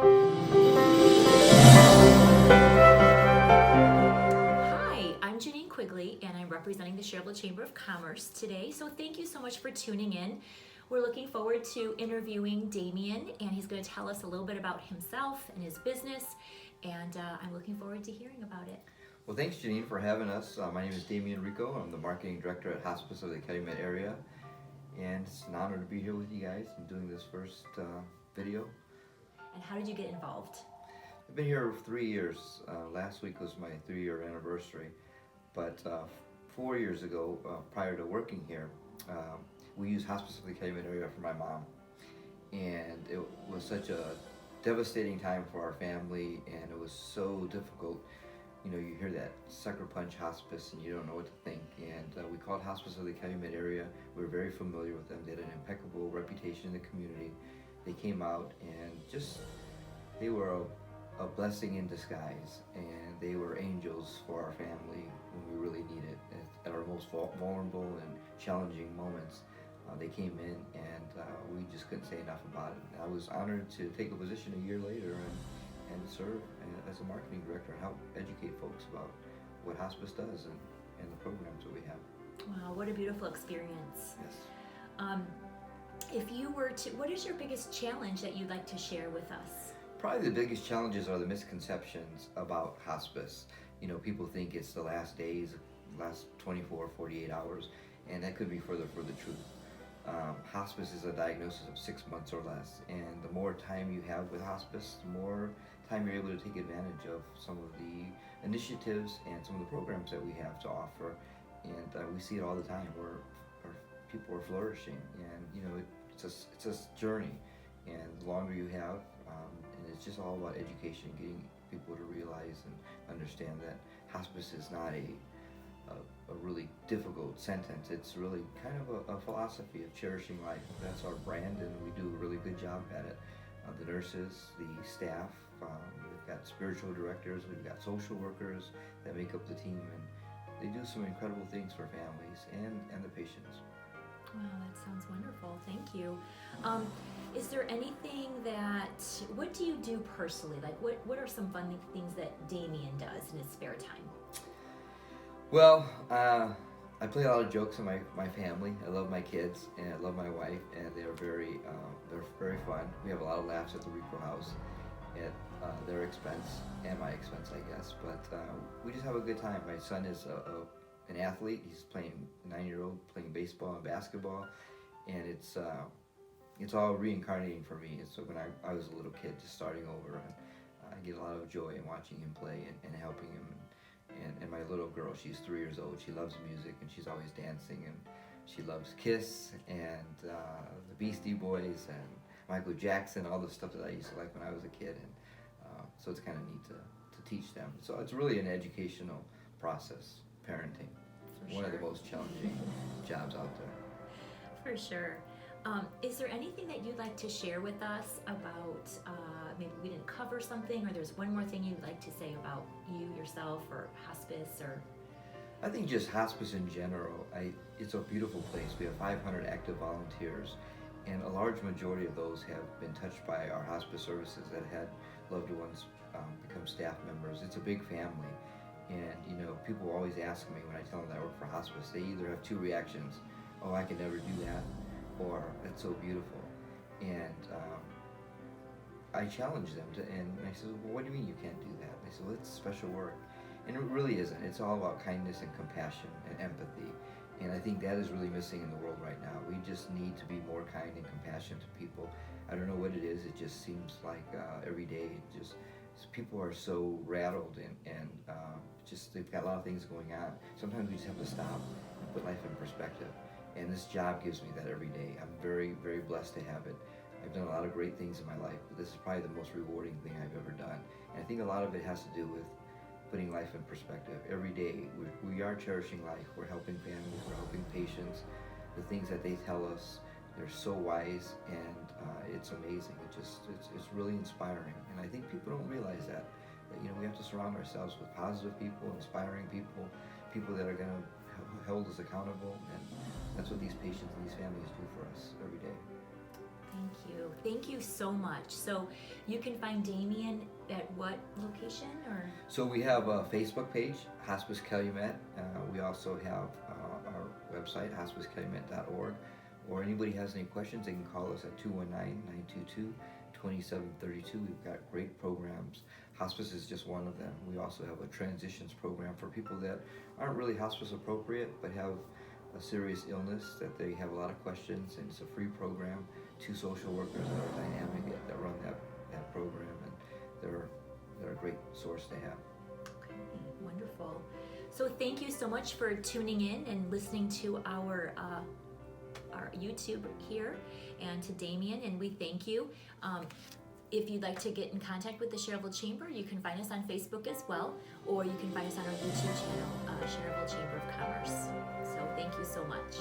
Hi, I'm Janine Quigley, and I'm representing the Schererville Chamber of Commerce today. So thank you so much for tuning in. We're looking forward to interviewing Damian, and he's going to tell us a little bit about himself and his business, and I'm looking forward to hearing about it. Well, thanks, Janine, for having us. My name is Damian Rico. I'm the marketing director at Hospice of the Calumet area, and it's an honor to be here with you guys and doing this first video. And how did you get involved? I've been here 3 years. Last week was my 3-year anniversary, but 4 years ago, prior to working here, we used Hospice of the Calumet area for my mom, and it was such a devastating time for our family, and it was so difficult. You know, you hear that sucker punch hospice and you don't know what to think, and we called Hospice of the Calumet area. We were very familiar with them. They had an impeccable reputation in the community. They came out and they were a blessing in disguise, and they were angels for our family when we really needed it. At our most vulnerable and challenging moments, they came in, and we just couldn't say enough about it. And I was honored to take a position a year later and serve as a marketing director and help educate folks about what hospice does and the programs that we have. Wow, what a beautiful experience. Yes. If you were to, what is your biggest challenge that you'd like to share with us? Probably the biggest challenges are the misconceptions about hospice. You know, people think it's the last days, last 24, 48 hours, and that could be further from the truth. Hospice is a diagnosis of 6 months or less, and the more time you have with hospice, the more time you're able to take advantage of some of the initiatives and some of the programs that we have to offer. And we see it all the time where people are flourishing, and you know, it's a journey, and the longer you have, and it's just all about education, getting people to realize and understand that hospice is not a really difficult sentence. It's really kind of a philosophy of cherishing life. That's our brand, and we do a really good job at it. The nurses, the staff, we've got spiritual directors, we've got social workers that make up the team, and they do some incredible things for families and the patients. Wow, that sounds wonderful. Thank you. Is there anything what do you do personally? Like, what are some fun things that Damian does in his spare time? Well, I play a lot of jokes with my family. I love my kids, and I love my wife, and they're very fun. We have a lot of laughs at the Rico house at their expense and my expense, I guess. But we just have a good time. My son is an athlete. He's playing 9-year-old playing baseball and basketball, and it's all reincarnating for me. So when I was a little kid, just starting over, and I get a lot of joy in watching him play and helping him. And my little girl, she's 3 years old. She loves music, and she's always dancing, and she loves Kiss and the Beastie Boys and Michael Jackson, all the stuff that I used to like when I was a kid. And so it's kind of neat to teach them. So it's really an educational process, parenting. One of the most challenging jobs out there. For sure. Is there anything that you'd like to share with us about, maybe we didn't cover something, or there's one more thing you'd like to say about you, yourself, or hospice, or? I think just hospice in general, it's a beautiful place. We have 500 active volunteers, and a large majority of those have been touched by our hospice services that had loved ones become staff members. It's a big family, and you know, people always ask me when I tell them that I work for hospice, they either have two reactions: oh, I can never do that, or it's so beautiful. And I challenge them and I said, well, what do you mean you can't do that? And they said, well, it's special work. And it really isn't. It's all about kindness and compassion and empathy. And I think that is really missing in the world right now. We just need to be more kind and compassionate to people. I don't know what it is. It just seems like every day, people are so rattled and just they've got a lot of things going on. Sometimes we just have to stop and put life in perspective. And this job gives me that every day. I'm very, very blessed to have it. I've done a lot of great things in my life, but this is probably the most rewarding thing I've ever done. And I think a lot of it has to do with putting life in perspective. Every day, we are cherishing life. We're helping families, we're helping patients. The things that they tell us, they're so wise, and it's amazing. It's really inspiring. And I think people don't realize that you know, we have to surround ourselves with positive people, inspiring people, people that are going to hold us accountable, and that's what these patients and these families do for us every day. Thank you so much. So you can find Damian at what location or? So we have a Facebook page, Hospice Calumet. We also have our website, hospicecalumet.org. Or anybody has any questions, they can call us at 219-922-2732. We've got great programs. Hospice is just one of them. We also have a transitions program for people that aren't really hospice appropriate but have a serious illness that they have a lot of questions, and it's a free program. 2 social workers that are dynamic that run that program, and they're a great source to have. Okay, wonderful. So thank you so much for tuning in and listening to our YouTube here, and to Damian, and we thank you. If you'd like to get in contact with the Schererville Chamber, you can find us on Facebook as well, or you can find us on our YouTube channel, Schererville Chamber of Commerce. So thank you so much.